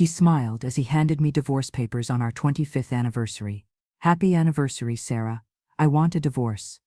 He smiled as he handed me divorce papers on our 25th anniversary. Happy anniversary, Sarah. I want a divorce.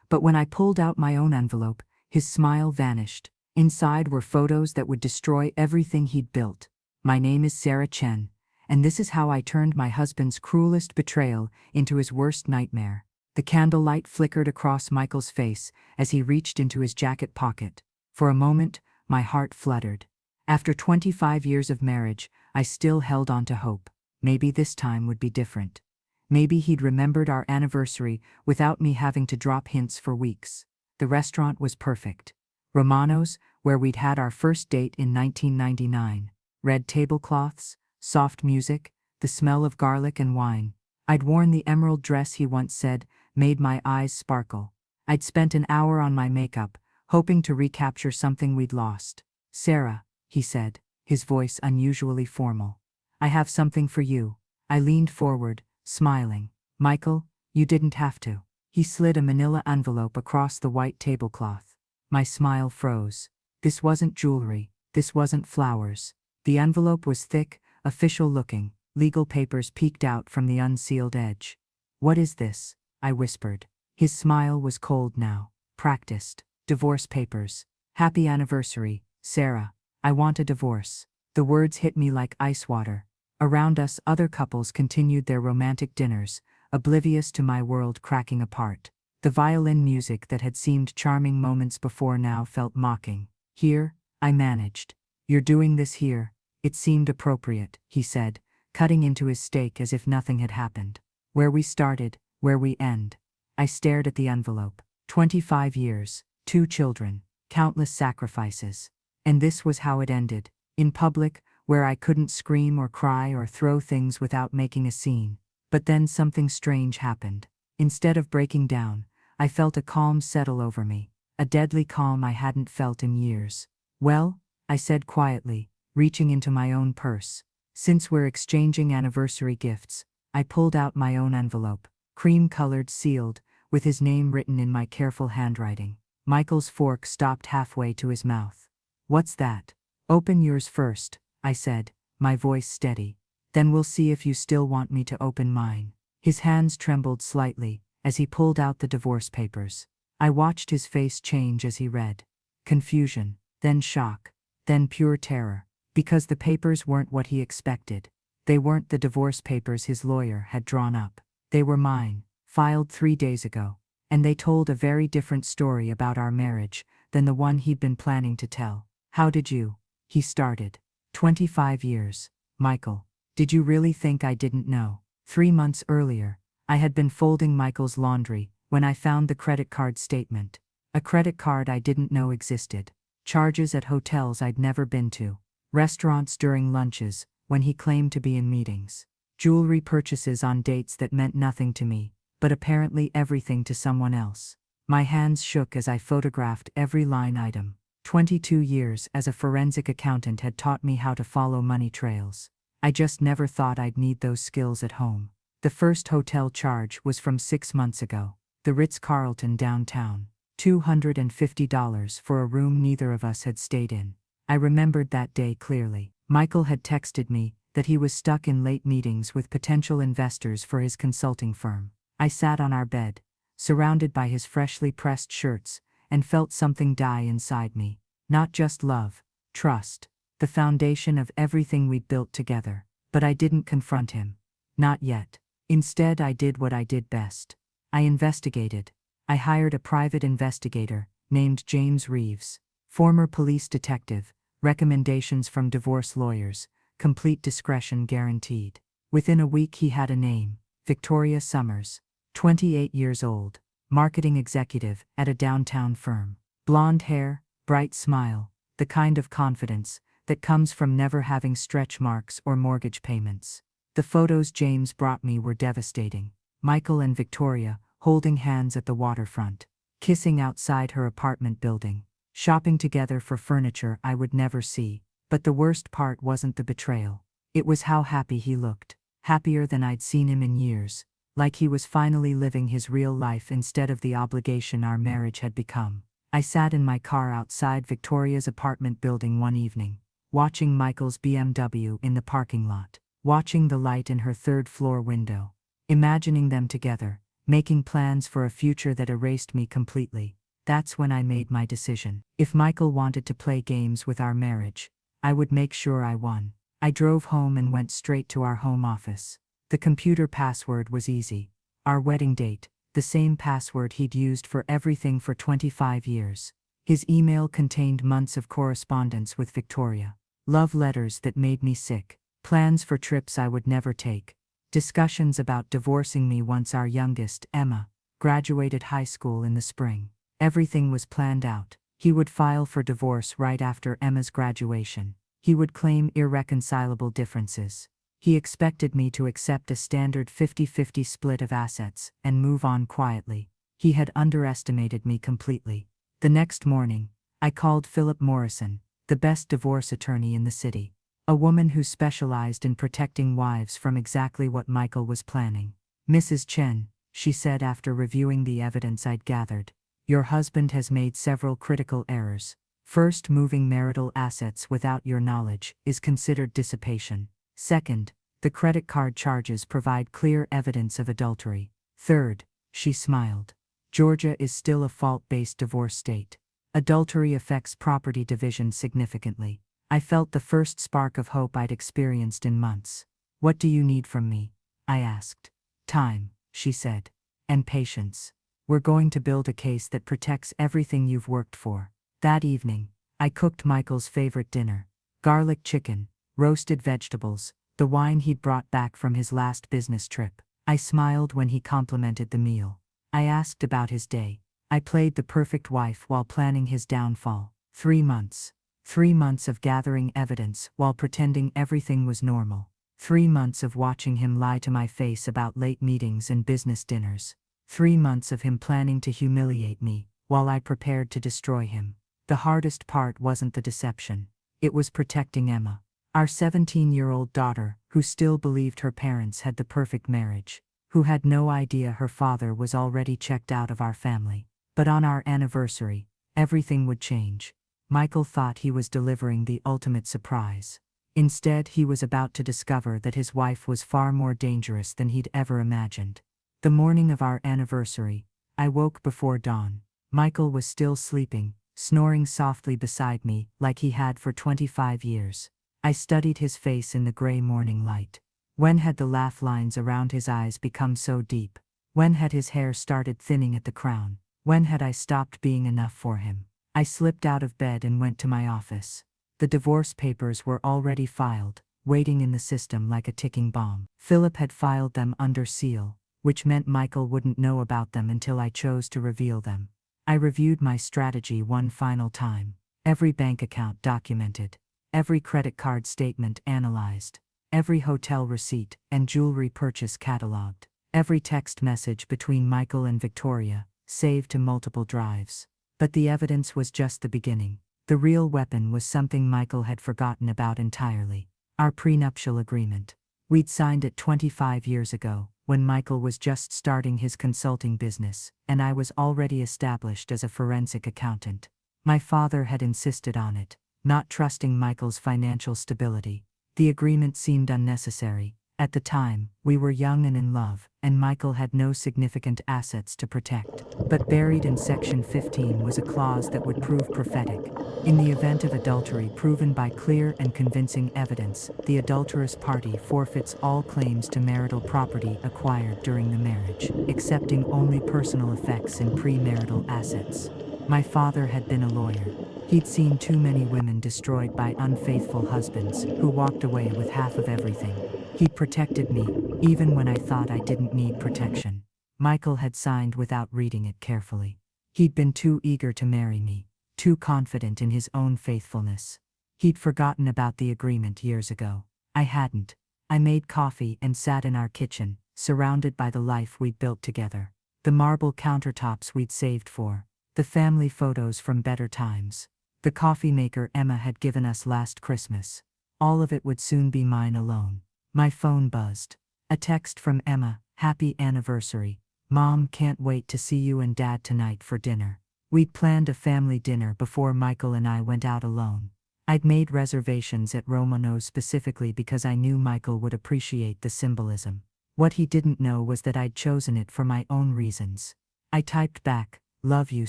But when I pulled out my own envelope, his smile vanished. Inside were photos that would destroy everything he'd built. My name is Sarah Chen, and this is how I turned my husband's cruelest betrayal into his worst nightmare. The candlelight flickered across Michael's face as he reached into his jacket pocket. For a moment, my heart fluttered. After 25 years of marriage, I still held on to hope. Maybe this time would be different. Maybe he'd remembered our anniversary without me having to drop hints for weeks. The restaurant was perfect. Romano's, where we'd had our first date in 1999. Red tablecloths, soft music, the smell of garlic and wine. I'd worn the emerald dress he once said made my eyes sparkle. I'd spent an hour on my makeup, hoping to recapture something we'd lost. Sarah, he said, his voice unusually formal. I have something for you. I leaned forward, smiling. Michael, you didn't have to. He slid a manila envelope across the white tablecloth. My smile froze. This wasn't jewelry. This wasn't flowers. The envelope was thick, official-looking. Legal papers peeked out from the unsealed edge. What is this? I whispered. His smile was cold now. Practiced. Divorce papers. Happy anniversary, Sarah. I want a divorce. The words hit me like ice water. Around us, other couples continued their romantic dinners, oblivious to my world cracking apart. The violin music that had seemed charming moments before now felt mocking. Here, I managed. You're doing this here. It seemed appropriate, he said, cutting into his steak as if nothing had happened. Where we started, where we end. I stared at the envelope. 25 years, 2 children, countless sacrifices. And this was how it ended. In public, where I couldn't scream or cry or throw things without making a scene. But then something strange happened. Instead of breaking down, I felt a calm settle over me, a deadly calm I hadn't felt in years. Well, I said quietly, reaching into my own purse. Since we're exchanging anniversary gifts, I pulled out my own envelope, cream-colored, sealed, with his name written in my careful handwriting. Michael's fork stopped halfway to his mouth. What's that? Open yours first, I said, my voice steady. Then we'll see if you still want me to open mine. His hands trembled slightly as he pulled out the divorce papers. I watched his face change as he read. Confusion, then shock, then pure terror, because the papers weren't what he expected. They weren't the divorce papers his lawyer had drawn up. They were mine, filed 3 days ago, and they told a very different story about our marriage than the one he'd been planning to tell. How did you? He started. 25 years, Michael. Did you really think I didn't know? 3 months earlier, I had been folding Michael's laundry when I found the credit card statement. A credit card I didn't know existed. Charges at hotels I'd never been to. Restaurants during lunches when he claimed to be in meetings. Jewelry purchases on dates that meant nothing to me, but apparently everything to someone else. My hands shook as I photographed every line item. 22 years as a forensic accountant had taught me how to follow money trails. I just never thought I'd need those skills at home. The first hotel charge was from 6 months ago. The Ritz-Carlton downtown. $250 for a room neither of us had stayed in. I remembered that day clearly. Michael had texted me that he was stuck in late meetings with potential investors for his consulting firm. I sat on our bed, surrounded by his freshly pressed shirts, and felt something die inside me. Not just love, trust, the foundation of everything we'd built together. But I didn't confront him. Not yet. Instead, I did what I did best. I investigated. I hired a private investigator named James Reeves, former police detective, recommendations from divorce lawyers, complete discretion guaranteed. Within a week he had a name, Victoria Summers, 28 years old, marketing executive at a downtown firm. Blonde hair, bright smile, the kind of confidence that comes from never having stretch marks or mortgage payments. The photos James brought me were devastating. Michael and Victoria holding hands at the waterfront, kissing outside her apartment building, shopping together for furniture I would never see. But the worst part wasn't the betrayal. It was how happy he looked, happier than I'd seen him in years, like he was finally living his real life instead of the obligation our marriage had become. I sat in my car outside Victoria's apartment building one evening, watching Michael's BMW in the parking lot, watching the light in her third-floor window, imagining them together, making plans for a future that erased me completely. That's when I made my decision. If Michael wanted to play games with our marriage, I would make sure I won. I drove home and went straight to our home office. The computer password was easy. Our wedding date, the same password he'd used for everything for 25 years. His email contained months of correspondence with Victoria, love letters that made me sick, plans for trips I would never take, discussions about divorcing me once our youngest, Emma, graduated high school in the spring. Everything was planned out. He would file for divorce right after Emma's graduation. He would claim irreconcilable differences. He expected me to accept a standard 50-50 split of assets and move on quietly. He had underestimated me completely. The next morning, I called Philip Morrison, the best divorce attorney in the city, a woman who specialized in protecting wives from exactly what Michael was planning. "Mrs. Chen," she said after reviewing the evidence I'd gathered, "your husband has made several critical errors. First, moving marital assets without your knowledge is considered dissipation. Second, the credit card charges provide clear evidence of adultery. Third," she smiled, "Georgia is still a fault-based divorce state. Adultery affects property division significantly." I felt the first spark of hope I'd experienced in months. "What do you need from me?" I asked. "Time," she said, "and patience. We're going to build a case that protects everything you've worked for." That evening, I cooked Michael's favorite dinner: garlic chicken, roasted vegetables, the wine he'd brought back from his last business trip. I smiled when he complimented the meal. I asked about his day. I played the perfect wife while planning his downfall. 3 months. 3 months of gathering evidence while pretending everything was normal. 3 months of watching him lie to my face about late meetings and business dinners. 3 months of him planning to humiliate me while I prepared to destroy him. The hardest part wasn't the deception. It was protecting Emma, our 17-year-old daughter, who still believed her parents had the perfect marriage, who had no idea her father was already checked out of our family. But on our anniversary, everything would change. Michael thought he was delivering the ultimate surprise. Instead, he was about to discover that his wife was far more dangerous than he'd ever imagined. The morning of our anniversary, I woke before dawn. Michael was still sleeping, snoring softly beside me like he had for 25 years. I studied his face in the gray morning light. When had the laugh lines around his eyes become so deep? When had his hair started thinning at the crown? When had I stopped being enough for him? I slipped out of bed and went to my office. The divorce papers were already filed, waiting in the system like a ticking bomb. Philip had filed them under seal, which meant Michael wouldn't know about them until I chose to reveal them. I reviewed my strategy one final time. Every bank account documented, every credit card statement analyzed, every hotel receipt and jewelry purchase cataloged, every text message between Michael and Victoria saved to multiple drives. But the evidence was just the beginning. The real weapon was something Michael had forgotten about entirely: our prenuptial agreement. We'd signed it 25 years ago, when Michael was just starting his consulting business, and I was already established as a forensic accountant. My father had insisted on it, not trusting Michael's financial stability. The agreement seemed unnecessary. At the time, we were young and in love, and Michael had no significant assets to protect. But buried in Section 15 was a clause that would prove prophetic. In the event of adultery proven by clear and convincing evidence, the adulterous party forfeits all claims to marital property acquired during the marriage, accepting only personal effects in premarital assets. My father had been a lawyer. He'd seen too many women destroyed by unfaithful husbands who walked away with half of everything. He'd protected me, even when I thought I didn't need protection. Michael had signed without reading it carefully. He'd been too eager to marry me, too confident in his own faithfulness. He'd forgotten about the agreement years ago. I hadn't. I made coffee and sat in our kitchen, surrounded by the life we'd built together. The marble countertops we'd saved for. The family photos from better times. The coffee maker Emma had given us last Christmas. All of it would soon be mine alone. My phone buzzed. A text from Emma: "Happy anniversary. Mom can't wait to see you and Dad tonight for dinner." We'd planned a family dinner before Michael and I went out alone. I'd made reservations at Romano's specifically because I knew Michael would appreciate the symbolism. What he didn't know was that I'd chosen it for my own reasons. I typed back, "Love you,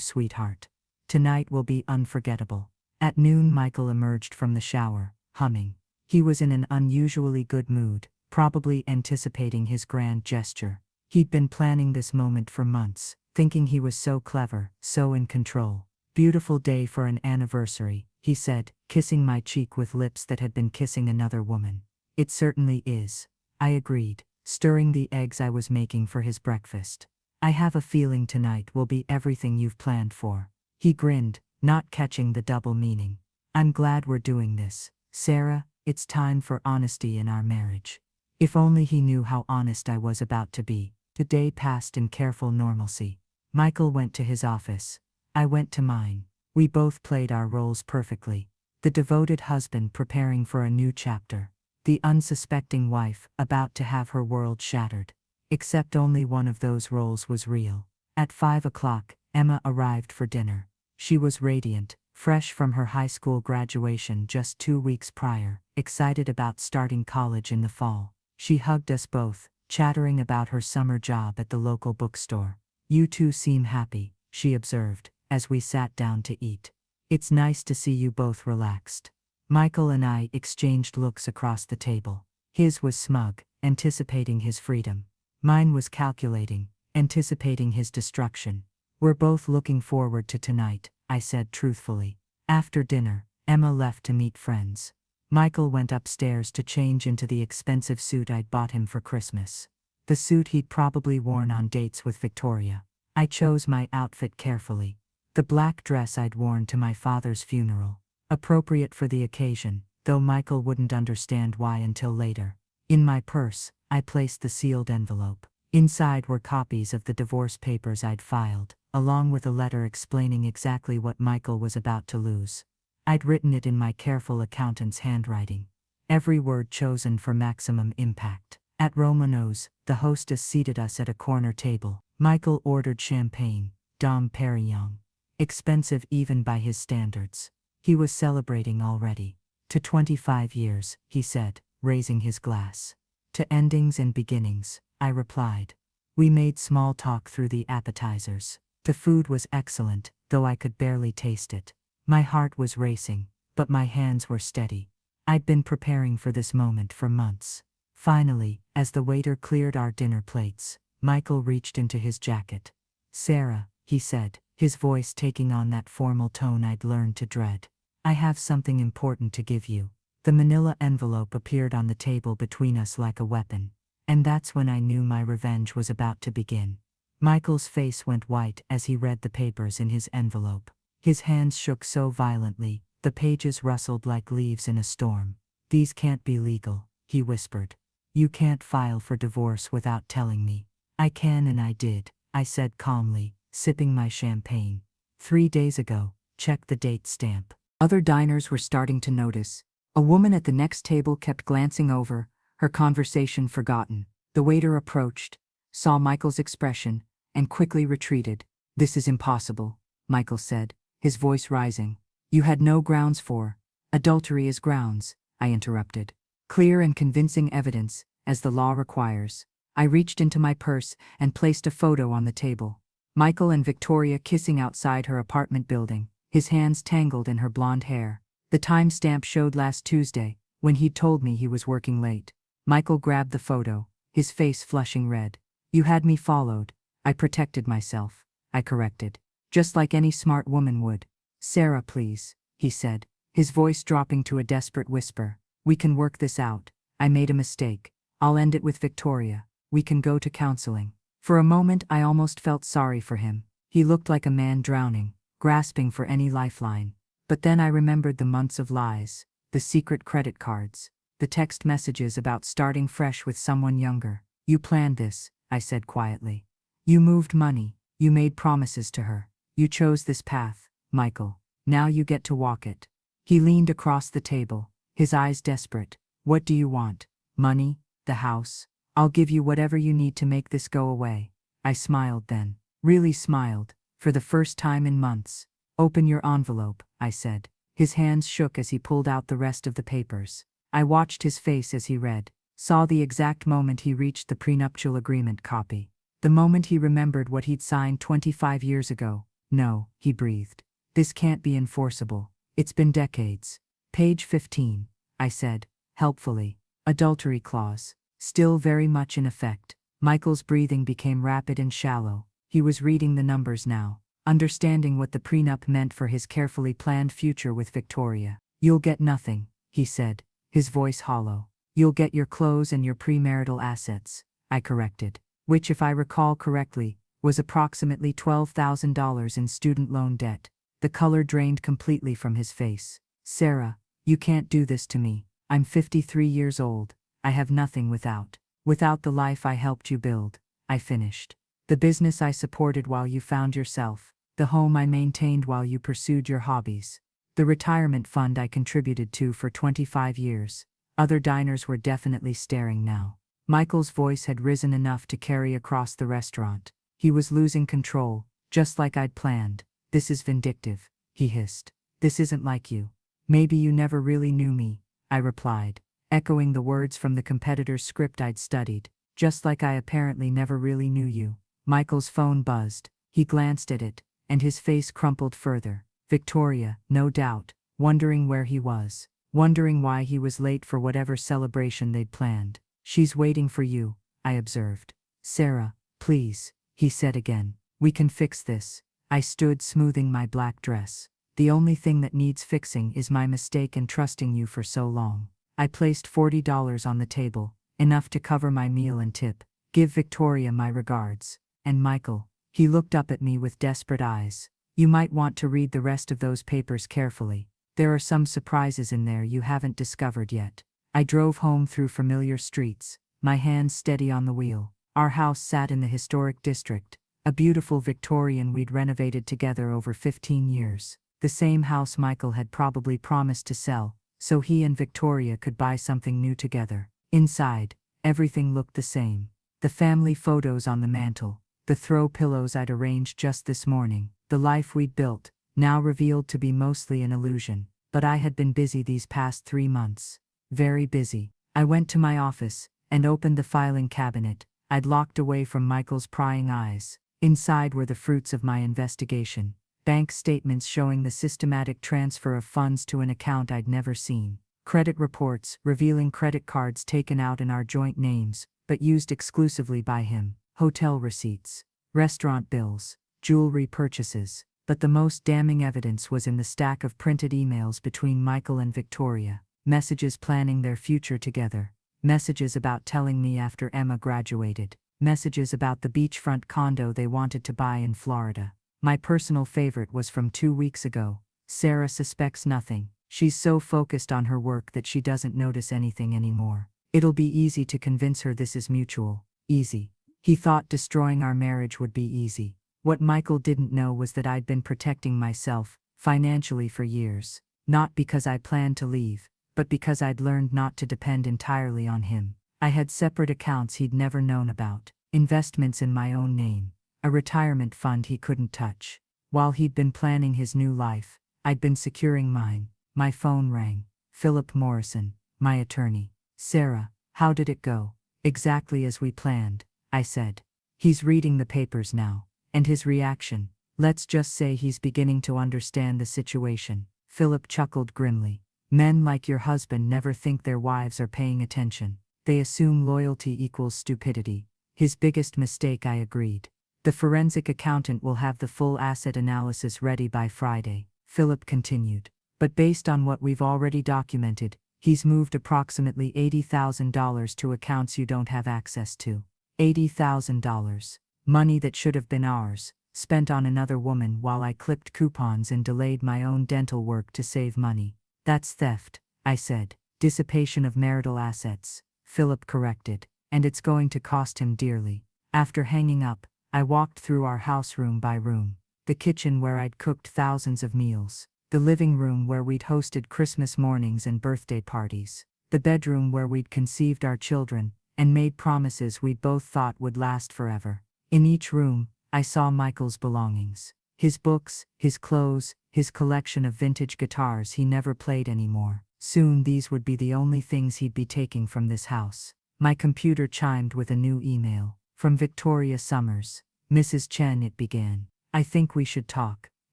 sweetheart. Tonight will be unforgettable." At noon, Michael emerged from the shower, humming. He was in an unusually good mood, probably anticipating his grand gesture. He'd been planning this moment for months, thinking he was so clever, so in control. "Beautiful day for an anniversary," he said, kissing my cheek with lips that had been kissing another woman. "It certainly is," I agreed, stirring the eggs I was making for his breakfast. "I have a feeling tonight will be everything you've planned for." He grinned, not catching the double meaning. "I'm glad we're doing this, Sarah. It's time for honesty in our marriage." If only he knew how honest I was about to be. The day passed in careful normalcy. Michael went to his office. I went to mine. We both played our roles perfectly. The devoted husband preparing for a new chapter. The unsuspecting wife about to have her world shattered. Except only one of those roles was real. At 5 o'clock, Emma arrived for dinner. She was radiant, fresh from her high school graduation just 2 weeks prior, excited about starting college in the fall. She hugged us both, chattering about her summer job at the local bookstore. "You two seem happy," she observed, as we sat down to eat. "It's nice to see you both relaxed." Michael and I exchanged looks across the table. His was smug, anticipating his freedom. Mine was calculating, anticipating his destruction. "We're both looking forward to tonight," I said truthfully. After dinner, Emma left to meet friends. Michael went upstairs to change into the expensive suit I'd bought him for Christmas. The suit he'd probably worn on dates with Victoria. I chose my outfit carefully. The black dress I'd worn to my father's funeral. Appropriate for the occasion, though Michael wouldn't understand why until later. In my purse, I placed the sealed envelope. Inside were copies of the divorce papers I'd filed, along with a letter explaining exactly what Michael was about to lose. I'd written it in my careful accountant's handwriting. Every word chosen for maximum impact. At Romano's, the hostess seated us at a corner table. Michael ordered champagne, Dom Perignon. Expensive even by his standards. He was celebrating already. "To 25 years, he said, raising his glass. "To endings and beginnings," I replied. We made small talk through the appetizers. The food was excellent, though I could barely taste it. My heart was racing, but my hands were steady. I'd been preparing for this moment for months. Finally, as the waiter cleared our dinner plates, Michael reached into his jacket. "Sarah," he said, his voice taking on that formal tone I'd learned to dread. "I have something important to give you." The manila envelope appeared on the table between us like a weapon. And that's when I knew my revenge was about to begin. Michael's face went white as he read the papers in his envelope. His hands shook so violently, the pages rustled like leaves in a storm. "These can't be legal," he whispered. "You can't file for divorce without telling me." "I can and I did," I said calmly, sipping my champagne. 3 days ago, check the date stamp. Other diners were starting to notice. A woman at the next table kept glancing over, her conversation forgotten. The waiter approached, saw Michael's expression, and quickly retreated. "This is impossible," Michael said, his voice rising. "You had no grounds for adultery as grounds," I interrupted. "Clear and convincing evidence, as the law requires." I reached into my purse and placed a photo on the table. Michael and Victoria kissing outside her apartment building, his hands tangled in her blonde hair. The timestamp showed last Tuesday, when he'd told me he was working late. Michael grabbed the photo, his face flushing red. "You had me followed. I protected myself," I corrected. "Just like any smart woman would." "Sarah, please," he said, his voice dropping to a desperate whisper. "We can work this out. I made a mistake. I'll end it with Victoria. We can go to counseling." For a moment I almost felt sorry for him. He looked like a man drowning, grasping for any lifeline. But then I remembered the months of lies, the secret credit cards, the text messages about starting fresh with someone younger. "You planned this," I said quietly. "You moved money. You made promises to her. You chose this path, Michael. Now you get to walk it." He leaned across the table, his eyes desperate. "What do you want? Money? The house? I'll give you whatever you need to make this go away." I smiled then, really smiled, for the first time in months. "Open your envelope," I said. His hands shook as he pulled out the rest of the papers. I watched his face as he read, saw the exact moment he reached the prenuptial agreement copy. The moment he remembered what he'd signed 25 years ago. No, he breathed. This can't be enforceable. It's been decades. Page 15, I said, helpfully. Adultery clause. Still very much in effect. Michael's breathing became rapid and shallow. He was reading the numbers now, understanding what the prenup meant for his carefully planned future with Victoria. You'll get nothing, he said, his voice hollow. You'll get your clothes and your premarital assets, I corrected, which, if I recall correctly, was approximately $12,000 in student loan debt. The color drained completely from his face. Sarah, you can't do this to me. I'm 53 years old. I have nothing without the life I helped you build, I finished. The business I supported while you found yourself. The home I maintained while you pursued your hobbies. The retirement fund I contributed to for 25 years. Other diners were definitely staring now. Michael's voice had risen enough to carry across the restaurant. He was losing control, just like I'd planned. This is vindictive, he hissed. This isn't like you. Maybe you never really knew me, I replied, echoing the words from the competitor's script I'd studied. Just like I apparently never really knew you. Michael's phone buzzed. He glanced at it, and his face crumpled further. Victoria, no doubt, wondering where he was, wondering why he was late for whatever celebration they'd planned. She's waiting for you, I observed. Sarah, please, he said again. We can fix this. I stood smoothing my black dress. The only thing that needs fixing is my mistake in trusting you for so long. I placed $40 on the table, enough to cover my meal and tip. Give Victoria my regards. And Michael. He looked up at me with desperate eyes. You might want to read the rest of those papers carefully. There are some surprises in there you haven't discovered yet. I drove home through familiar streets, my hands steady on the wheel. Our house sat in the historic district, a beautiful Victorian we'd renovated together over 15 years. The same house Michael had probably promised to sell, so he and Victoria could buy something new together. Inside, everything looked the same. The family photos on the mantel, the throw pillows I'd arranged just this morning, the life we'd built, now revealed to be mostly an illusion. But I had been busy these past 3 months. Very busy. I went to my office and opened the filing cabinet I'd locked away from Michael's prying eyes. Inside were the fruits of my investigation. Bank statements showing the systematic transfer of funds to an account I'd never seen. Credit reports revealing credit cards taken out in our joint names, but used exclusively by him. Hotel receipts, restaurant bills, jewelry purchases. But the most damning evidence was in the stack of printed emails between Michael and Victoria. Messages planning their future together. Messages about telling me after Emma graduated. Messages about the beachfront condo they wanted to buy in Florida. My personal favorite was from 2 weeks ago. Sarah suspects nothing. She's so focused on her work that she doesn't notice anything anymore. It'll be easy to convince her this is mutual. Easy. He thought destroying our marriage would be easy. What Michael didn't know was that I'd been protecting myself, financially for years. Not because I planned to leave, but because I'd learned not to depend entirely on him. I had separate accounts he'd never known about, investments in my own name, a retirement fund he couldn't touch. While he'd been planning his new life, I'd been securing mine. My phone rang. Philip Morrison, my attorney. Sarah, how did it go? Exactly as we planned, I said. He's reading the papers now. And his reaction, let's just say he's beginning to understand the situation. Philip chuckled grimly. Men like your husband never think their wives are paying attention. They assume loyalty equals stupidity. His biggest mistake, I agreed. The forensic accountant will have the full asset analysis ready by Friday, Philip continued. But based on what we've already documented, he's moved approximately $80,000 to accounts you don't have access to. $80,000. Money that should have been ours, spent on another woman while I clipped coupons and delayed my own dental work to save money. That's theft, I said. Dissipation of marital assets, Philip corrected, and it's going to cost him dearly. After hanging up, I walked through our house room by room. The kitchen where I'd cooked thousands of meals. The living room where we'd hosted Christmas mornings and birthday parties. The bedroom where we'd conceived our children and made promises we both thought would last forever. In each room, I saw Michael's belongings. His books, his clothes, his collection of vintage guitars he never played anymore. Soon these would be the only things he'd be taking from this house. My computer chimed with a new email. From Victoria Summers. Mrs. Chen, it began. I think we should talk.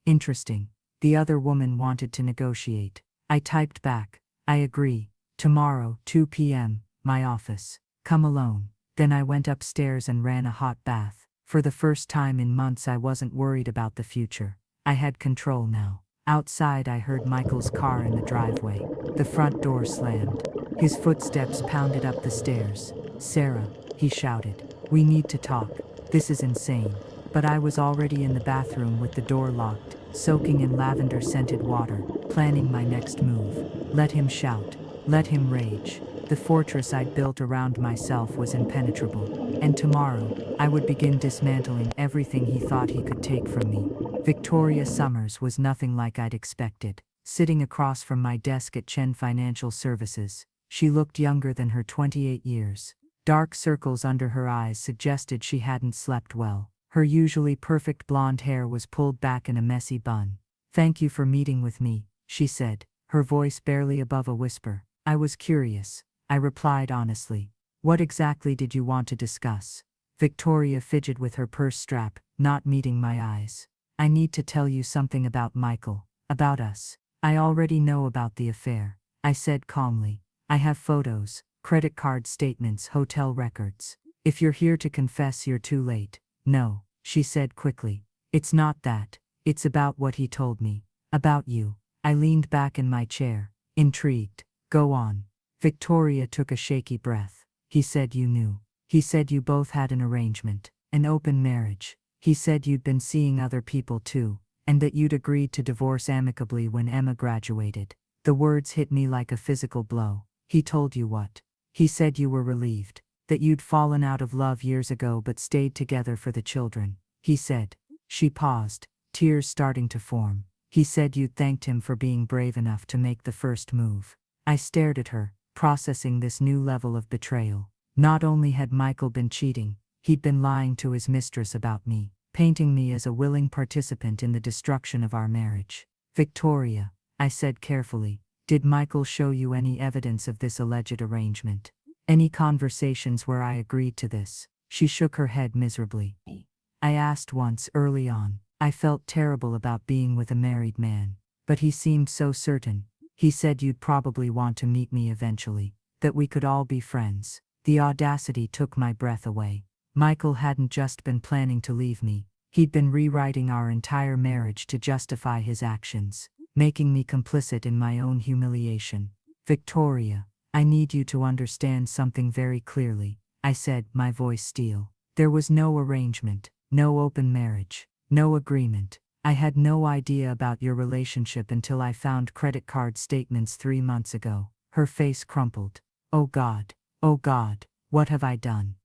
Interesting. The other woman wanted to negotiate. I typed back. I agree. Tomorrow, 2 p.m., my office. Come alone. Then I went upstairs and ran a hot bath. For the first time in months I wasn't worried about the future. I had control now. Outside I heard Michael's car in the driveway. The front door slammed. His footsteps pounded up the stairs. Sarah, he shouted. We need to talk. This is insane. But I was already in the bathroom with the door locked, soaking in lavender-scented water, planning my next move. Let him shout. Let him rage. The fortress I'd built around myself was impenetrable. And tomorrow, I would begin dismantling everything he thought he could take from me. Victoria Summers was nothing like I'd expected. Sitting across from my desk at Chen Financial Services, she looked younger than her 28 years. Dark circles under her eyes suggested she hadn't slept well. Her usually perfect blonde hair was pulled back in a messy bun. Thank you for meeting with me, she said, her voice barely above a whisper. I was curious. I replied honestly. What exactly did you want to discuss? Victoria fidgeted with her purse strap, not meeting my eyes. I need to tell you something about Michael, about us. I already know about the affair, I said calmly. I have photos, credit card statements, hotel records. If you're here to confess, you're too late. No, she said quickly. It's not that. It's about what he told me. About you. I leaned back in my chair, intrigued. Go on. Victoria took a shaky breath. He said you knew. He said you both had an arrangement, an open marriage. He said you'd been seeing other people too, and that you'd agreed to divorce amicably when Emma graduated. The words hit me like a physical blow. He told you what? He said you were relieved, that you'd fallen out of love years ago but stayed together for the children. He said. She paused, tears starting to form. He said you'd thanked him for being brave enough to make the first move. I stared at her, processing this new level of betrayal. Not only had Michael been cheating, he'd been lying to his mistress about me, painting me as a willing participant in the destruction of our marriage. Victoria, I said carefully, did Michael show you any evidence of this alleged arrangement? Any conversations where I agreed to this? She shook her head miserably. I asked once early on. I felt terrible about being with a married man, but he seemed so certain. He said you'd probably want to meet me eventually, that we could all be friends. The audacity took my breath away. Michael hadn't just been planning to leave me. He'd been rewriting our entire marriage to justify his actions, making me complicit in my own humiliation. Victoria, I need you to understand something very clearly, I said, my voice steel. There was no arrangement, no open marriage, no agreement. I had no idea about your relationship until I found credit card statements 3 months ago. Her face crumpled. Oh God, what have I done?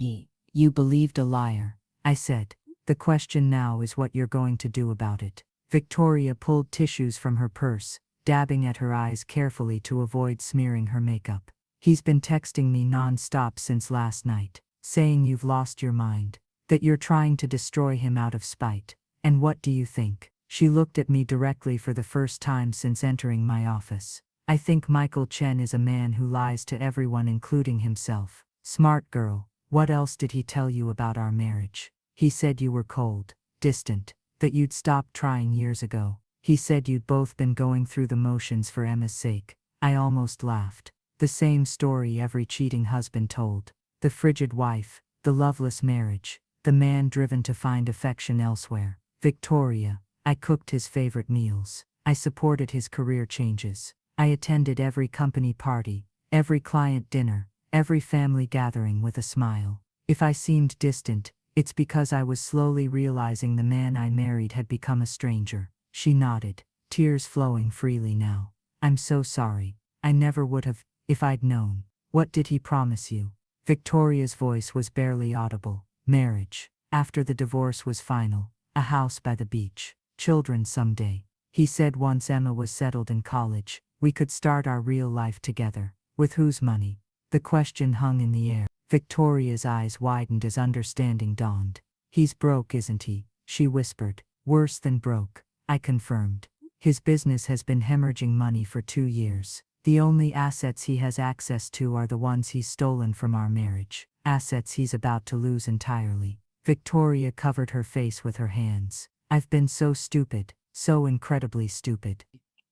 You believed a liar, I said. The question now is what you're going to do about it. Victoria pulled tissues from her purse, dabbing at her eyes carefully to avoid smearing her makeup. He's been texting me non-stop since last night, saying you've lost your mind, that you're trying to destroy him out of spite. And what do you think? She looked at me directly for the first time since entering my office. I think Michael Chen is a man who lies to everyone including himself. Smart girl. What else did he tell you about our marriage? He said you were cold, distant, that you'd stopped trying years ago. He said you'd both been going through the motions for Emma's sake. I almost laughed. The same story every cheating husband told. The frigid wife, the loveless marriage, the man driven to find affection elsewhere. Victoria, I cooked his favorite meals. I supported his career changes. I attended every company party, every client dinner, every family gathering with a smile. If I seemed distant, it's because I was slowly realizing the man I married had become a stranger. She nodded, tears flowing freely now. I'm so sorry. I never would have, if I'd known. What did he promise you? Victoria's voice was barely audible. Marriage. After the divorce was final. A house by the beach. Children someday. He said once Emma was settled in college, we could start our real life together. With whose money? The question hung in the air. Victoria's eyes widened as understanding dawned. He's broke, isn't he? She whispered. Worse than broke, I confirmed. His business has been hemorrhaging money for 2 years. The only assets he has access to are the ones he's stolen from our marriage. Assets he's about to lose entirely. Victoria covered her face with her hands. I've been so stupid, so incredibly stupid.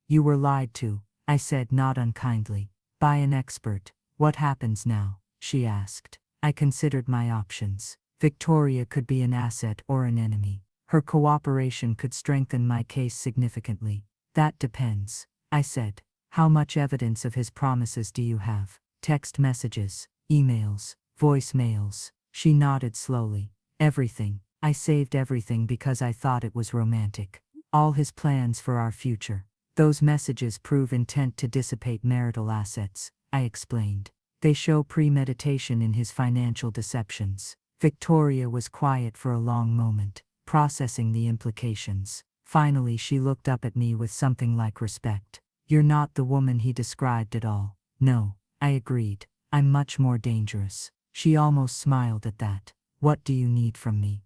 You were lied to, I said not unkindly. By an expert. What happens now? She asked. I considered my options. Victoria could be an asset or an enemy. Her cooperation could strengthen my case significantly. That depends, I said. How much evidence of his promises do you have? Text messages, emails, voicemails. She nodded slowly. Everything. I saved everything because I thought it was romantic. All his plans for our future. Those messages prove intent to dissipate marital assets, I explained. They show premeditation in his financial deceptions. Victoria was quiet for a long moment, processing the implications. Finally, she looked up at me with something like respect. You're not the woman he described at all. No, I agreed. I'm much more dangerous. She almost smiled at that. What do you need from me?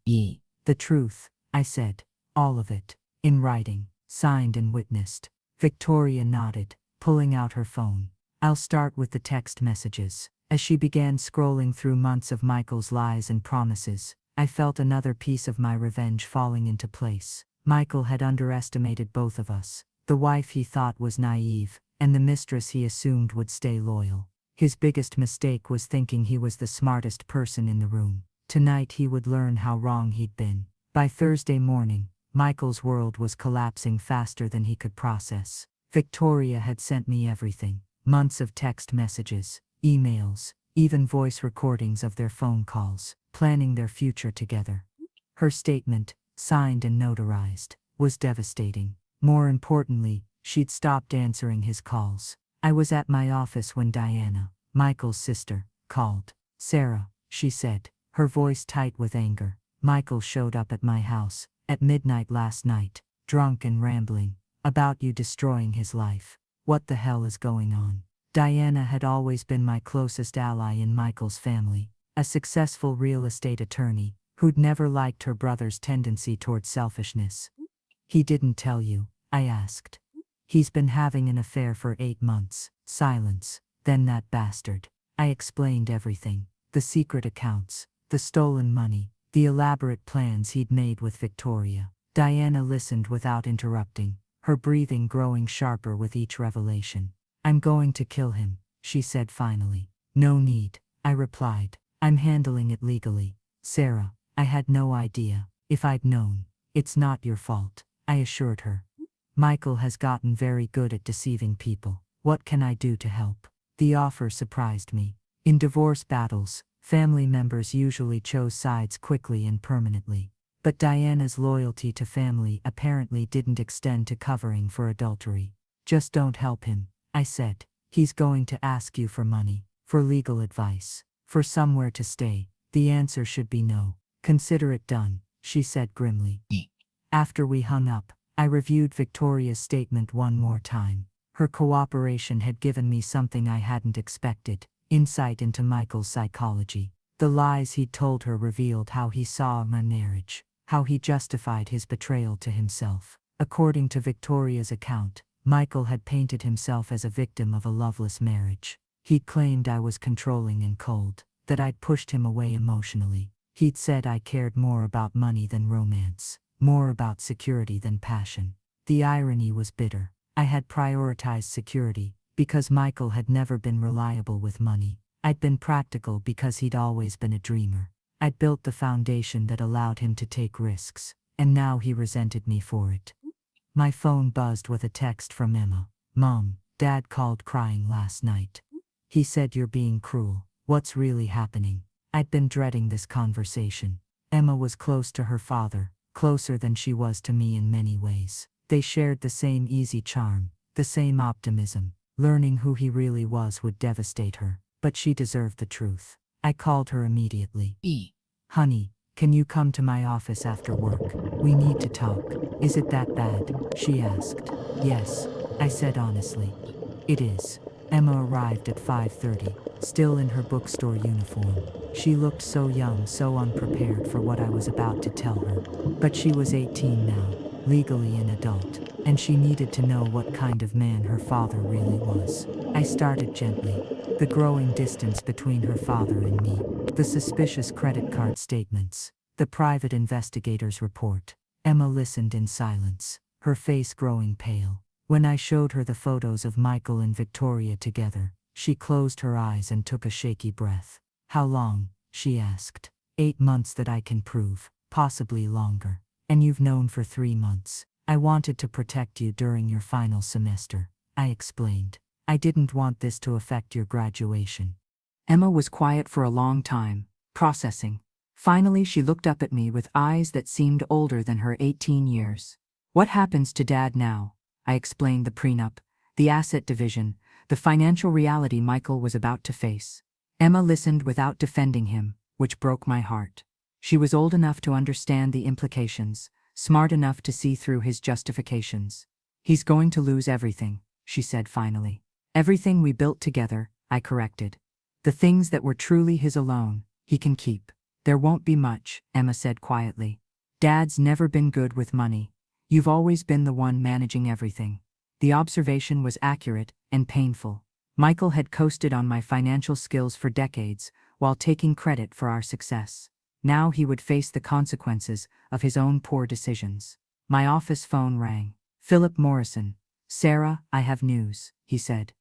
The truth, I said. All of it. In writing, signed and witnessed. Victoria nodded, pulling out her phone. I'll start with the text messages. As she began scrolling through months of Michael's lies and promises, I felt another piece of my revenge falling into place. Michael had underestimated both of us. The wife he thought was naive, and the mistress he assumed would stay loyal. His biggest mistake was thinking he was the smartest person in the room. Tonight he would learn how wrong he'd been. By Thursday morning, Michael's world was collapsing faster than he could process. Victoria had sent me everything. Months of text messages, emails, even voice recordings of their phone calls, planning their future together. Her statement, signed and notarized, was devastating. More importantly, she'd stopped answering his calls. I was at my office when Diana, Michael's sister, called. Sarah, she said, her voice tight with anger. Michael showed up at my house, at midnight last night, drunk and rambling, about you destroying his life. What the hell is going on? Diana had always been my closest ally in Michael's family, a successful real estate attorney, who'd never liked her brother's tendency toward selfishness. He didn't tell you, I asked. He's been having an affair for 8 months. Silence. Then that bastard. I explained everything. The secret accounts, the stolen money, the elaborate plans he'd made with Victoria. Diana listened without interrupting, her breathing growing sharper with each revelation. I'm going to kill him, she said finally. No need, I replied. I'm handling it legally. Sarah, I had no idea. If I'd known. It's not your fault, I assured her. Michael has gotten very good at deceiving people. What can I do to help? The offer surprised me. In divorce battles, family members usually chose sides quickly and permanently. But Diana's loyalty to family apparently didn't extend to covering for adultery. Just don't help him, I said. He's going to ask you for money, for legal advice, for somewhere to stay. The answer should be no. Consider it done, she said grimly. After we hung up, I reviewed Victoria's statement one more time. Her cooperation had given me something I hadn't expected, insight into Michael's psychology. The lies he'd told her revealed how he saw my marriage, how he justified his betrayal to himself. According to Victoria's account, Michael had painted himself as a victim of a loveless marriage. He'd claimed I was controlling and cold, that I'd pushed him away emotionally. He'd said I cared more about money than romance, more about security than passion. The irony was bitter. I had prioritized security, because Michael had never been reliable with money. I'd been practical because he'd always been a dreamer. I'd built the foundation that allowed him to take risks, and now he resented me for it. My phone buzzed with a text from Emma. Mom, Dad called crying last night. He said you're being cruel. What's really happening? I'd been dreading this conversation. Emma was close to her father, closer than she was to me in many ways. They shared the same easy charm, the same optimism. Learning who he really was would devastate her, but she deserved the truth. I called her immediately. Honey, can you come to my office after work? We need to talk. Is it that bad? She asked. Yes, I said honestly. It is. Emma arrived at 5:30, still in her bookstore uniform. She looked so young, so unprepared for what I was about to tell her. But she was 18 now, legally an adult, and she needed to know what kind of man her father really was. I started gently. The growing distance between her father and me, the suspicious credit card statements, the private investigator's report. Emma listened in silence, her face growing pale. When I showed her the photos of Michael and Victoria together, she closed her eyes and took a shaky breath. "How long?" she asked. "8 months that I can prove, possibly longer. And you've known for 3 months. I wanted to protect you during your final semester," I explained. "I didn't want this to affect your graduation." Emma was quiet for a long time, processing. Finally, she looked up at me with eyes that seemed older than her 18 years. "What happens to Dad now?" I explained the prenup, the asset division, the financial reality Michael was about to face. Emma listened without defending him, which broke my heart. She was old enough to understand the implications, smart enough to see through his justifications. "He's going to lose everything," she said finally. "Everything we built together," I corrected. "The things that were truly his alone, he can keep." "There won't be much," Emma said quietly. "Dad's never been good with money. You've always been the one managing everything." The observation was accurate and painful. Michael had coasted on my financial skills for decades while taking credit for our success. Now he would face the consequences of his own poor decisions. My office phone rang. "Philip Morrison." "Sarah, I have news," he said.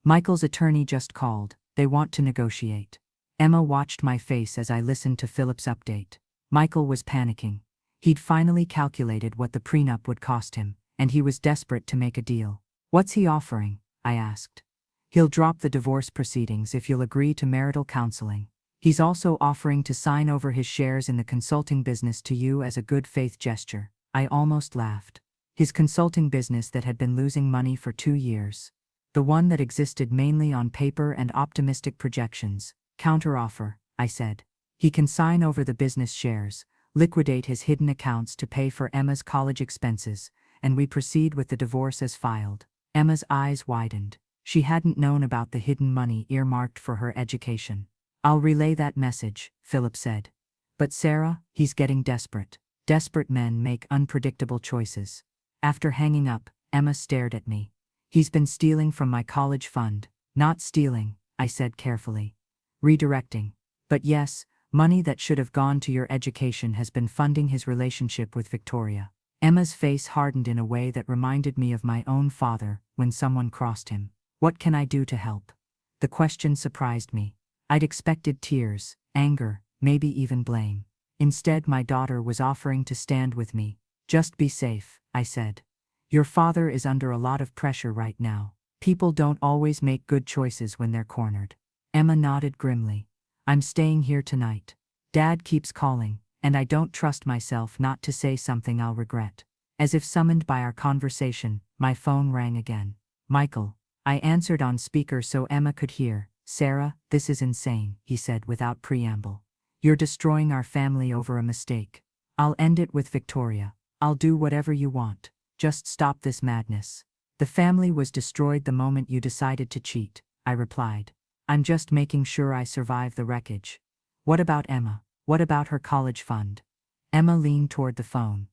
"Michael's attorney just called. They want to negotiate." Emma watched my face as I listened to Philip's update. Michael was panicking. He'd finally calculated what the prenup would cost him, and he was desperate to make a deal. "What's he offering?" I asked. "He'll drop the divorce proceedings if you'll agree to marital counseling. He's also offering to sign over his shares in the consulting business to you as a good faith gesture." I almost laughed. His consulting business that had been losing money for 2 years. The one that existed mainly on paper and optimistic projections. "Counteroffer," I said. "He can sign over the business shares, liquidate his hidden accounts to pay for Emma's college expenses, and we proceed with the divorce as filed." Emma's eyes widened. She hadn't known about the hidden money earmarked for her education. "I'll relay that message," Philip said. "But Sarah, he's getting desperate. Desperate men make unpredictable choices." After hanging up, Emma stared at me. "He's been stealing from my college fund." "Not stealing," I said carefully. "Redirecting. But yes, money that should have gone to your education has been funding his relationship with Victoria." Emma's face hardened in a way that reminded me of my own father when someone crossed him. "What can I do to help?" The question surprised me. I'd expected tears, anger, maybe even blame. Instead, my daughter was offering to stand with me. "Just be safe," I said. "Your father is under a lot of pressure right now. People don't always make good choices when they're cornered." Emma nodded grimly. "I'm staying here tonight. Dad keeps calling, and I don't trust myself not to say something I'll regret." As if summoned by our conversation, my phone rang again. "Michael." I answered on speaker so Emma could hear. "Sarah, this is insane," he said without preamble. "You're destroying our family over a mistake. I'll end it with Victoria. I'll do whatever you want. Just stop this madness." "The family was destroyed the moment you decided to cheat," I replied. "I'm just making sure I survive the wreckage." "What about Emma? What about her college fund?" Emma leaned toward the phone.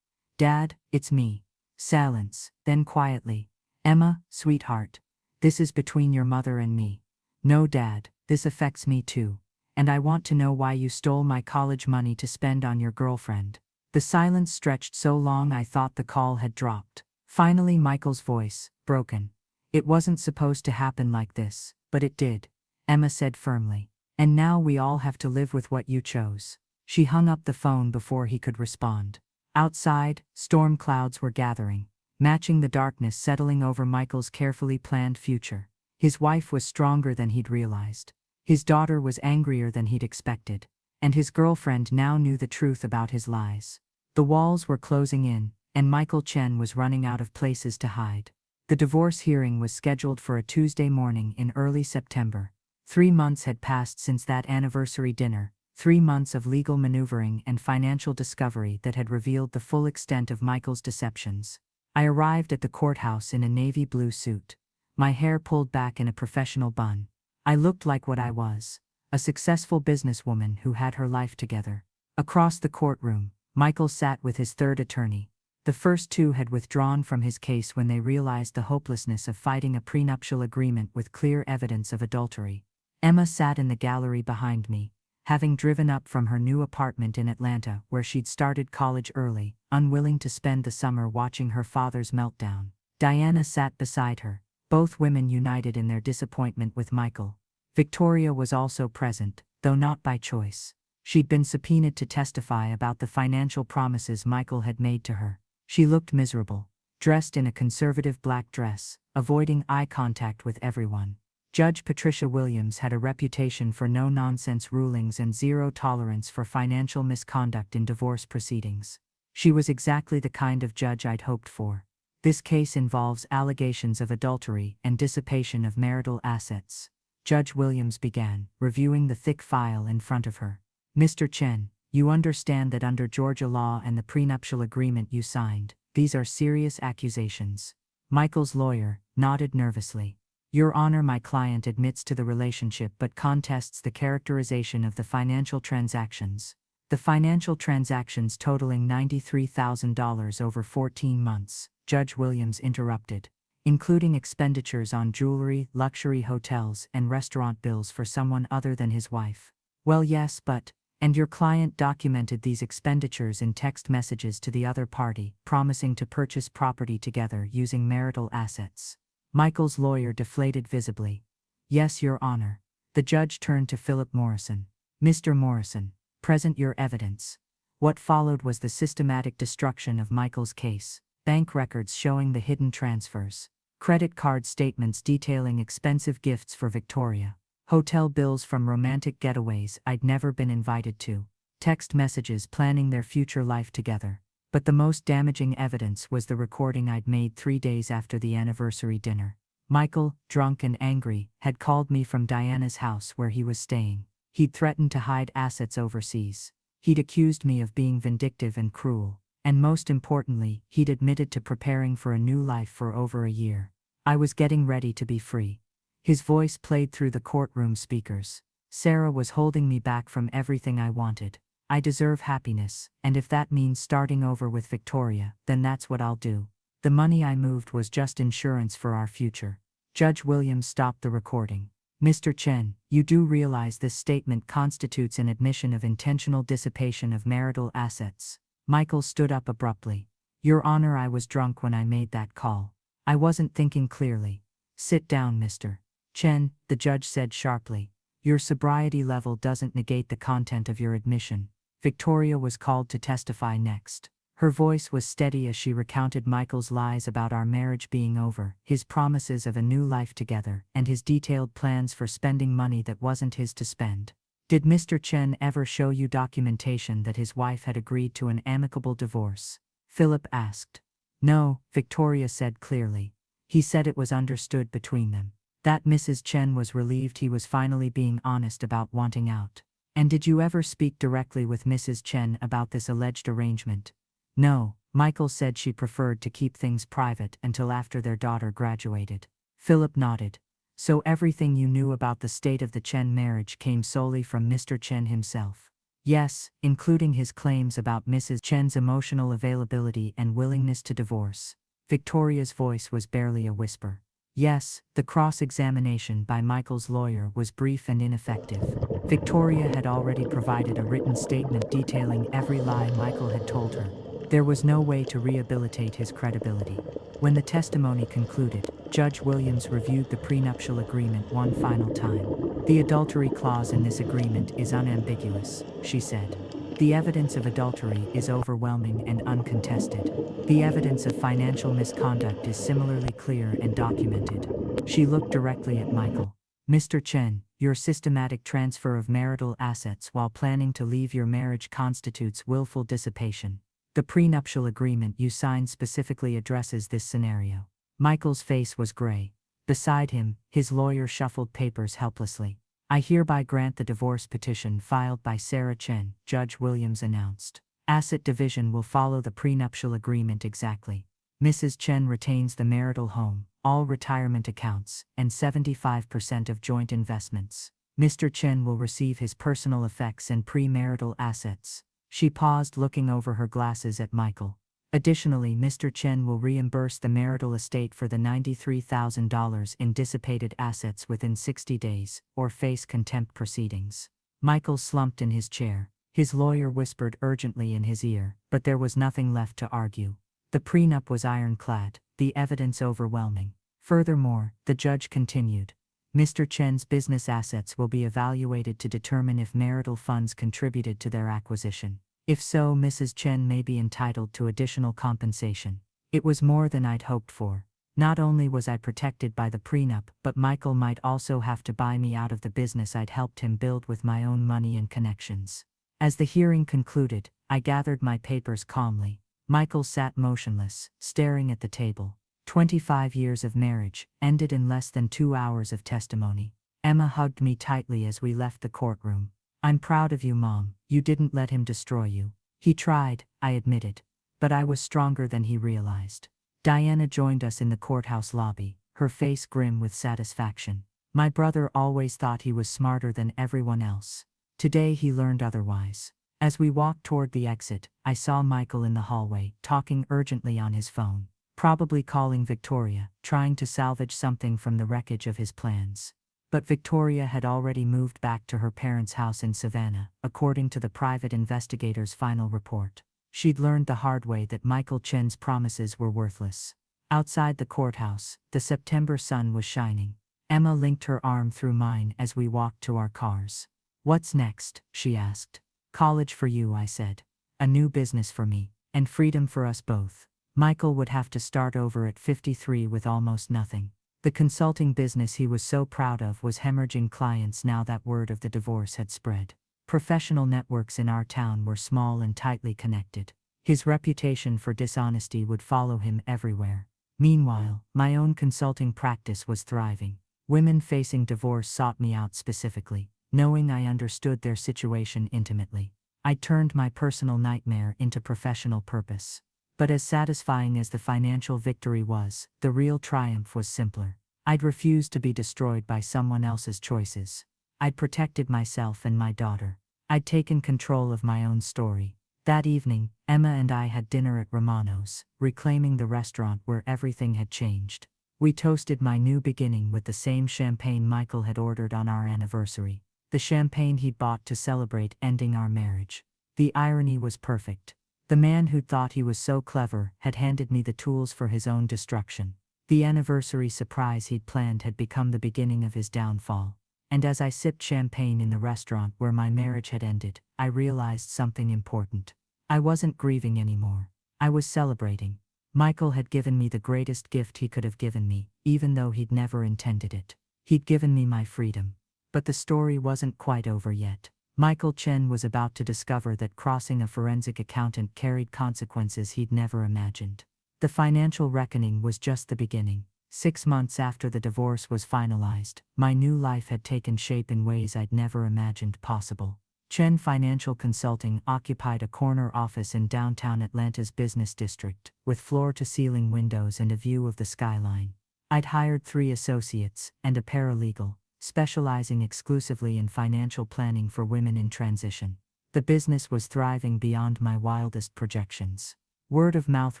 "Dad, it's me." Silence, then quietly. "Emma, sweetheart. This is between your mother and me." "No, Dad, this affects me too. And I want to know why you stole my college money to spend on your girlfriend." The silence stretched so long I thought the call had dropped. Finally, Michael's voice, broken. "It wasn't supposed to happen like this, but it did," Emma said firmly. "And now we all have to live with what you chose." She hung up the phone before he could respond. Outside, storm clouds were gathering, matching the darkness settling over Michael's carefully planned future. His wife was stronger than he'd realized. His daughter was angrier than he'd expected. And his girlfriend now knew the truth about his lies. The walls were closing in, and Michael Chen was running out of places to hide. The divorce hearing was scheduled for a Tuesday morning in early September. 3 months had passed since that anniversary dinner, 3 months of legal maneuvering and financial discovery that had revealed the full extent of Michael's deceptions. I arrived at the courthouse in a navy blue suit. my hair pulled back in a professional bun. I looked like what I was, a successful businesswoman who had her life together. Across the courtroom, Michael sat with his third attorney. The first two had withdrawn from his case when they realized the hopelessness of fighting a prenuptial agreement with clear evidence of adultery. Emma sat in the gallery behind me, having driven up from her new apartment in Atlanta where she'd started college early, unwilling to spend the summer watching her father's meltdown. Diana sat beside her, both women united in their disappointment with Michael. Victoria was also present, though not by choice. She'd been subpoenaed to testify about the financial promises Michael had made to her. She looked miserable, dressed in a conservative black dress, avoiding eye contact with everyone. Judge Patricia Williams had a reputation for no-nonsense rulings and zero tolerance for financial misconduct in divorce proceedings. She was exactly the kind of judge I'd hoped for. This case involves allegations of adultery and dissipation of marital assets. Judge Williams began, reviewing the thick file in front of her. Mr. Chen, you understand that under Georgia law and the prenuptial agreement you signed, these are serious accusations. Michael's lawyer nodded nervously. Your Honor, my client admits to the relationship but contests the characterization of the financial transactions. The financial transactions totaling $93,000 over 14 months, Judge Williams interrupted, including expenditures on jewelry, luxury hotels, and restaurant bills for someone other than his wife. Well, yes, but, and your client documented these expenditures in text messages to the other party, promising to purchase property together using marital assets. Michael's lawyer deflated visibly. Yes, Your Honor. The judge turned to Philip Morrison. Mr. Morrison, present your evidence. What followed was the systematic destruction of Michael's case, bank records showing the hidden transfers, credit card statements detailing expensive gifts for Victoria, hotel bills from romantic getaways I'd never been invited to, text messages planning their future life together. But the most damaging evidence was the recording I'd made 3 days after the anniversary dinner. Michael, drunk and angry, had called me from Diana's house where he was staying. He'd threatened to hide assets overseas. He'd accused me of being vindictive and cruel. And most importantly, he'd admitted to preparing for a new life for over a year. I was getting ready to be free. His voice played through the courtroom speakers. Sarah was holding me back from everything I wanted. I deserve happiness, and if that means starting over with Victoria, then that's what I'll do. The money I moved was just insurance for our future. Judge Williams stopped the recording. Mr. Chen, you do realize this statement constitutes an admission of intentional dissipation of marital assets. Michael stood up abruptly. Your Honor, I was drunk when I made that call. I wasn't thinking clearly. Sit down, Mr. Chen, the judge said sharply. Your sobriety level doesn't negate the content of your admission. Victoria was called to testify next. Her voice was steady as she recounted Michael's lies about our marriage being over, his promises of a new life together, and his detailed plans for spending money that wasn't his to spend. Did Mr. Chen ever show you documentation that his wife had agreed to an amicable divorce? Philip asked. No, Victoria said clearly. He said it was understood between them. That Mrs. Chen was relieved he was finally being honest about wanting out. And did you ever speak directly with Mrs. Chen about this alleged arrangement? No, Michael said she preferred to keep things private until after their daughter graduated. Philip nodded. So everything you knew about the state of the Chen marriage came solely from Mr. Chen himself? Yes, including his claims about Mrs. Chen's emotional availability and willingness to divorce. Victoria's voice was barely a whisper. Yes, the cross-examination by Michael's lawyer was brief and ineffective. Victoria had already provided a written statement detailing every lie Michael had told her. There was no way to rehabilitate his credibility. When the testimony concluded, Judge Williams reviewed the prenuptial agreement one final time. The adultery clause in this agreement is unambiguous, she said. The evidence of adultery is overwhelming and uncontested. The evidence of financial misconduct is similarly clear and documented. She looked directly at Michael. Mr. Chen, your systematic transfer of marital assets while planning to leave your marriage constitutes willful dissipation. The prenuptial agreement you signed specifically addresses this scenario. Michael's face was gray. Beside him, his lawyer shuffled papers helplessly. I hereby grant the divorce petition filed by Sarah Chen, Judge Williams announced. Asset division will follow the prenuptial agreement exactly. Mrs. Chen retains the marital home, all retirement accounts, and 75% of joint investments. Mr. Chen will receive his personal effects and premarital assets. She paused, looking over her glasses at Michael. Additionally, Mr. Chen will reimburse the marital estate for the $93,000 in dissipated assets within 60 days, or face contempt proceedings. Michael slumped in his chair. His lawyer whispered urgently in his ear, but there was nothing left to argue. The prenup was ironclad, the evidence overwhelming. Furthermore, the judge continued, Mr. Chen's business assets will be evaluated to determine if marital funds contributed to their acquisition. If so, Mrs. Chen may be entitled to additional compensation. It was more than I'd hoped for. Not only was I protected by the prenup, but Michael might also have to buy me out of the business I'd helped him build with my own money and connections. As the hearing concluded, I gathered my papers calmly. Michael sat motionless, staring at the table. 25 years of marriage, ended in less than 2 hours of testimony. Emma hugged me tightly as we left the courtroom. I'm proud of you, Mom. You didn't let him destroy you. He tried, I admitted. But I was stronger than he realized. Diana joined us in the courthouse lobby, her face grim with satisfaction. My brother always thought he was smarter than everyone else. Today he learned otherwise. As we walked toward the exit, I saw Michael in the hallway, talking urgently on his phone. Probably calling Victoria, trying to salvage something from the wreckage of his plans. But Victoria had already moved back to her parents' house in Savannah, according to the private investigator's final report. She'd learned the hard way that Michael Chen's promises were worthless. Outside the courthouse, the September sun was shining. Emma linked her arm through mine as we walked to our cars. What's next? She asked. College for you, I said. A new business for me, and freedom for us both. Michael would have to start over at 53 with almost nothing. The consulting business he was so proud of was hemorrhaging clients now that word of the divorce had spread. Professional networks in our town were small and tightly connected. His reputation for dishonesty would follow him everywhere. Meanwhile, my own consulting practice was thriving. Women facing divorce sought me out specifically, knowing I understood their situation intimately. I turned my personal nightmare into professional purpose. But as satisfying as the financial victory was, the real triumph was simpler. I'd refused to be destroyed by someone else's choices. I'd protected myself and my daughter. I'd taken control of my own story. That evening, Emma and I had dinner at Romano's, reclaiming the restaurant where everything had changed. We toasted my new beginning with the same champagne Michael had ordered on our anniversary, the champagne he'd bought to celebrate ending our marriage. The irony was perfect. The man who'd thought he was so clever had handed me the tools for his own destruction. The anniversary surprise he'd planned had become the beginning of his downfall. And as I sipped champagne in the restaurant where my marriage had ended, I realized something important. I wasn't grieving anymore. I was celebrating. Michael had given me the greatest gift he could have given me, even though he'd never intended it. He'd given me my freedom. But the story wasn't quite over yet. Michael Chen was about to discover that crossing a forensic accountant carried consequences he'd never imagined. The financial reckoning was just the beginning. 6 months after the divorce was finalized, my new life had taken shape in ways I'd never imagined possible. Chen Financial Consulting occupied a corner office in downtown Atlanta's business district, with floor-to-ceiling windows and a view of the skyline. I'd hired 3 associates and a paralegal, specializing exclusively in financial planning for women in transition. The business was thriving beyond my wildest projections. Word-of-mouth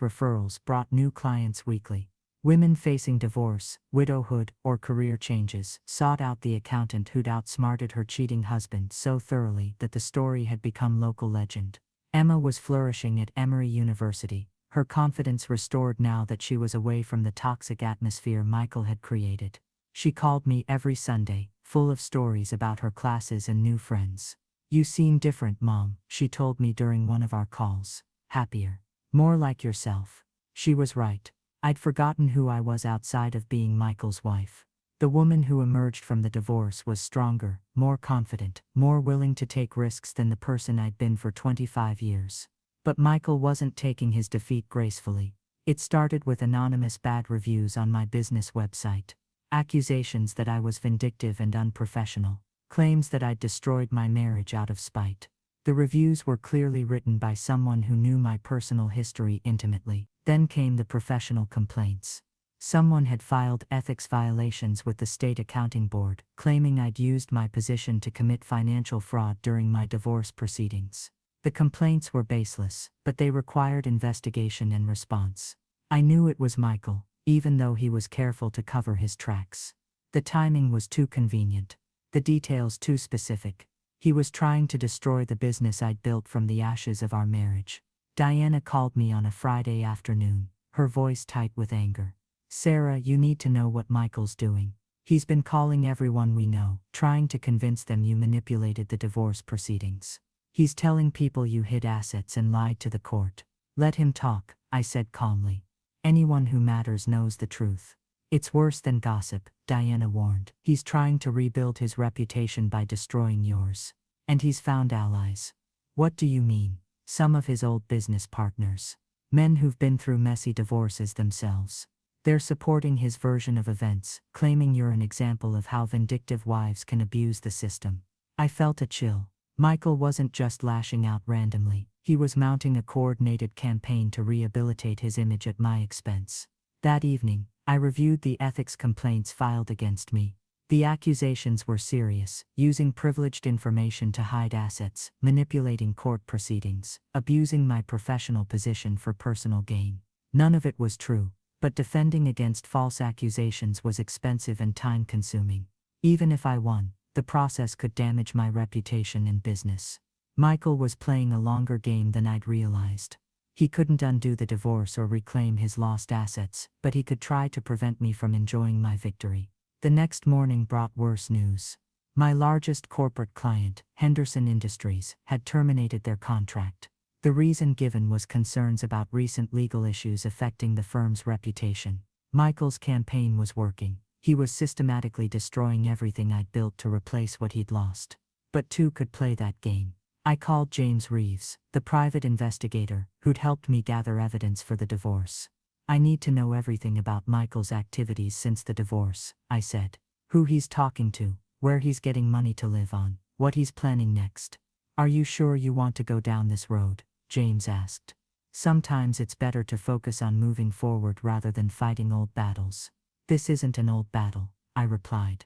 referrals brought new clients weekly. Women facing divorce, widowhood, or career changes sought out the accountant who'd outsmarted her cheating husband so thoroughly that the story had become local legend. Emma was flourishing at Emory University, her confidence restored now that she was away from the toxic atmosphere Michael had created. She called me every Sunday, full of stories about her classes and new friends. "You seem different, Mom," she told me during one of our calls. "Happier. More like yourself." She was right. I'd forgotten who I was outside of being Michael's wife. The woman who emerged from the divorce was stronger, more confident, more willing to take risks than the person I'd been for 25 years. But Michael wasn't taking his defeat gracefully. It started with anonymous bad reviews on my business website. Accusations that I was vindictive and unprofessional. Claims that I'd destroyed my marriage out of spite. The reviews were clearly written by someone who knew my personal history intimately. Then came the professional complaints. Someone had filed ethics violations with the state accounting board, claiming I'd used my position to commit financial fraud during my divorce proceedings. The complaints were baseless, but they required investigation and response. I knew it was Michael, even though he was careful to cover his tracks. The timing was too convenient, the details too specific. He was trying to destroy the business I'd built from the ashes of our marriage. Diana called me on a Friday afternoon, her voice tight with anger. "Sarah, you need to know what Michael's doing. He's been calling everyone we know, trying to convince them you manipulated the divorce proceedings. He's telling people you hid assets and lied to the court." "Let him talk," I said calmly. "Anyone who matters knows the truth." "It's worse than gossip," Diana warned. "He's trying to rebuild his reputation by destroying yours. And he's found allies." "What do you mean?" "Some of his old business partners. Men who've been through messy divorces themselves. They're supporting his version of events, claiming you're an example of how vindictive wives can abuse the system." I felt a chill. Michael wasn't just lashing out randomly, he was mounting a coordinated campaign to rehabilitate his image at my expense. That evening, I reviewed the ethics complaints filed against me. The accusations were serious: using privileged information to hide assets, manipulating court proceedings, abusing my professional position for personal gain. None of it was true, but defending against false accusations was expensive and time-consuming. Even if I won, the process could damage my reputation in business. Michael was playing a longer game than I'd realized. He couldn't undo the divorce or reclaim his lost assets, but he could try to prevent me from enjoying my victory. The next morning brought worse news. My largest corporate client, Henderson Industries, had terminated their contract. The reason given was concerns about recent legal issues affecting the firm's reputation. Michael's campaign was working. He was systematically destroying everything I'd built to replace what he'd lost. But two could play that game. I called James Reeves, the private investigator, who'd helped me gather evidence for the divorce. "I need to know everything about Michael's activities since the divorce," I said. "Who he's talking to, where he's getting money to live on, what he's planning next." "Are you sure you want to go down this road?" James asked. "Sometimes it's better to focus on moving forward rather than fighting old battles." "This isn't an old battle," I replied.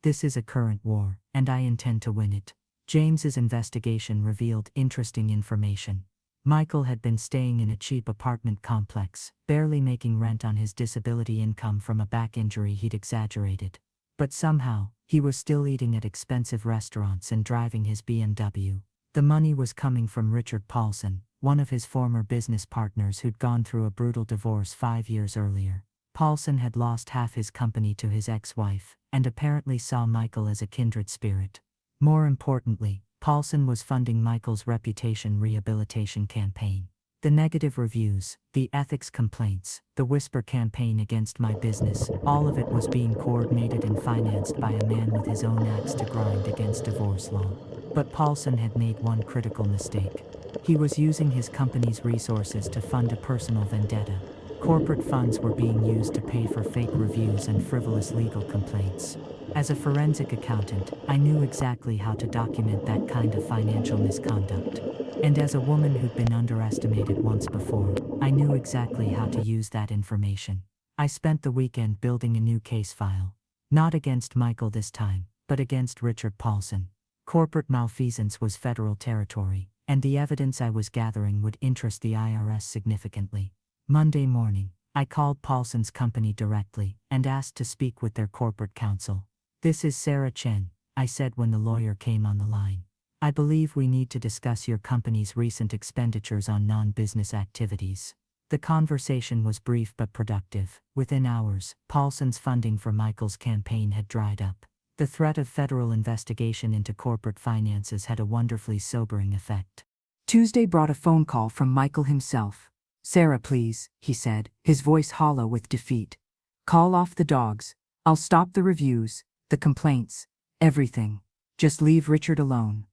"This is a current war, and I intend to win it." James's investigation revealed interesting information. Michael had been staying in a cheap apartment complex, barely making rent on his disability income from a back injury he'd exaggerated. But somehow, he was still eating at expensive restaurants and driving his BMW. The money was coming from Richard Paulson, one of his former business partners who'd gone through a brutal divorce 5 years earlier. Paulson had lost half his company to his ex-wife, and apparently saw Michael as a kindred spirit. More importantly, Paulson was funding Michael's reputation rehabilitation campaign. The negative reviews, the ethics complaints, the whisper campaign against my business, all of it was being coordinated and financed by a man with his own axe to grind against divorce law. But Paulson had made one critical mistake. He was using his company's resources to fund a personal vendetta. Corporate funds were being used to pay for fake reviews and frivolous legal complaints. As a forensic accountant, I knew exactly how to document that kind of financial misconduct. And as a woman who'd been underestimated once before, I knew exactly how to use that information. I spent the weekend building a new case file. Not against Michael this time, but against Richard Paulson. Corporate malfeasance was federal territory, and the evidence I was gathering would interest the IRS significantly. Monday morning, I called Paulson's company directly and asked to speak with their corporate counsel. "This is Sarah Chen," I said when the lawyer came on the line. "I believe we need to discuss your company's recent expenditures on non-business activities." The conversation was brief but productive. Within hours, Paulson's funding for Michael's campaign had dried up. The threat of federal investigation into corporate finances had a wonderfully sobering effect. Tuesday brought a phone call from Michael himself. "Sarah, please," he said, his voice hollow with defeat. "Call off the dogs. I'll stop the reviews, the complaints, everything. Just leave Richard alone."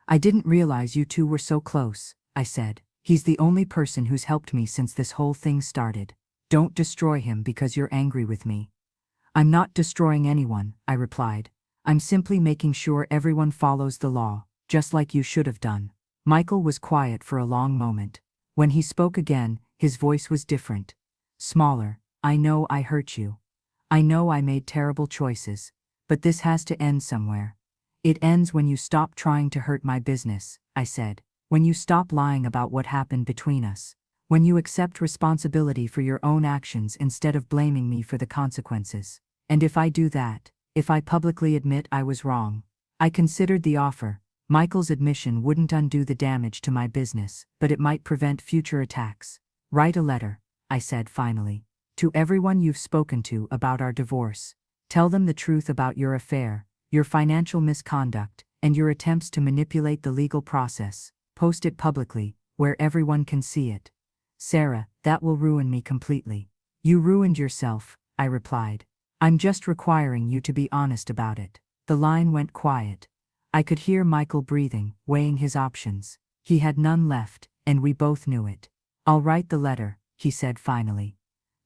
"I didn't realize you two were so close," I said. "He's the only person who's helped me since this whole thing started. Don't destroy him because you're angry with me." "I'm not destroying anyone," I replied. "I'm simply making sure everyone follows the law, just like you should have done." Michael was quiet for a long moment. When he spoke again, his voice was different. Smaller, I know I hurt you. I know I made terrible choices, but this has to end somewhere. It ends when you stop trying to hurt my business, I said. When you stop lying about what happened between us. When you accept responsibility for your own actions instead of blaming me for the consequences. And if I do that, if I publicly admit I was wrong. I considered the offer. Michael's admission wouldn't undo the damage to my business, but it might prevent future attacks. Write a letter, I said finally, to everyone you've spoken to about our divorce. Tell them the truth about your affair, your financial misconduct, and your attempts to manipulate the legal process. Post it publicly, where everyone can see it. Sarah, that will ruin me completely. You ruined yourself, I replied. I'm just requiring you to be honest about it. The line went quiet. I could hear Michael breathing, weighing his options. He had none left, and we both knew it. I'll write the letter, he said finally.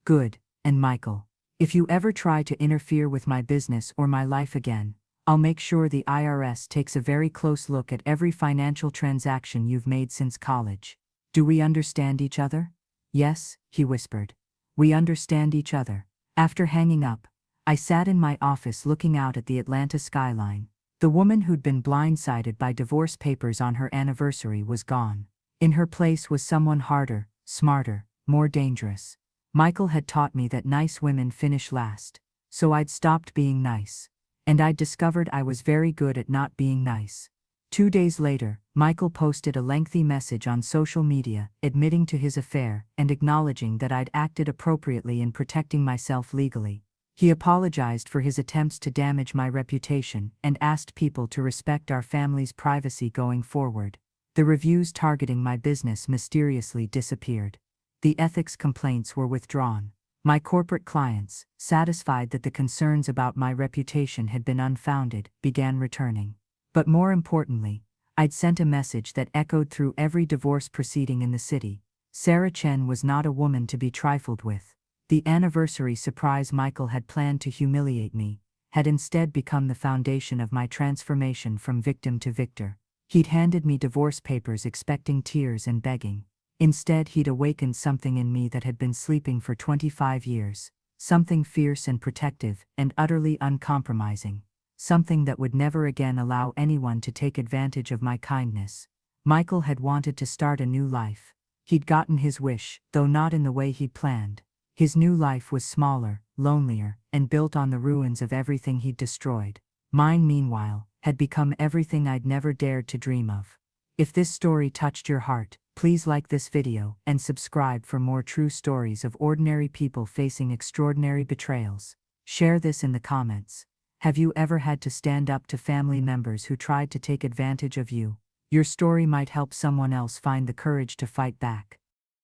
Good, and Michael, if you ever try to interfere with my business or my life again, I'll make sure the IRS takes a very close look at every financial transaction you've made since college. Do we understand each other? Yes, he whispered. We understand each other. After hanging up, I sat in my office looking out at the Atlanta skyline. The woman who'd been blindsided by divorce papers on her anniversary was gone. In her place was someone harder, smarter, more dangerous. Michael had taught me that nice women finish last, so I'd stopped being nice. And I'd discovered I was very good at not being nice. 2 days later, Michael posted a lengthy message on social media, admitting to his affair and acknowledging that I'd acted appropriately in protecting myself legally. He apologized for his attempts to damage my reputation and asked people to respect our family's privacy going forward. The reviews targeting my business mysteriously disappeared. The ethics complaints were withdrawn. My corporate clients, satisfied that the concerns about my reputation had been unfounded, began returning. But more importantly, I'd sent a message that echoed through every divorce proceeding in the city. Sarah Chen was not a woman to be trifled with. The anniversary surprise Michael had planned to humiliate me had instead become the foundation of my transformation from victim to victor. He'd handed me divorce papers expecting tears and begging. Instead, he'd awakened something in me that had been sleeping for 25 years, something fierce and protective and utterly uncompromising, something that would never again allow anyone to take advantage of my kindness. Michael had wanted to start a new life. He'd gotten his wish, though not in the way he'd planned. His new life was smaller, lonelier, and built on the ruins of everything he'd destroyed. Mine, meanwhile, had become everything I'd never dared to dream of. If this story touched your heart, please like this video and subscribe for more true stories of ordinary people facing extraordinary betrayals. Share this in the comments. Have you ever had to stand up to family members who tried to take advantage of you? Your story might help someone else find the courage to fight back.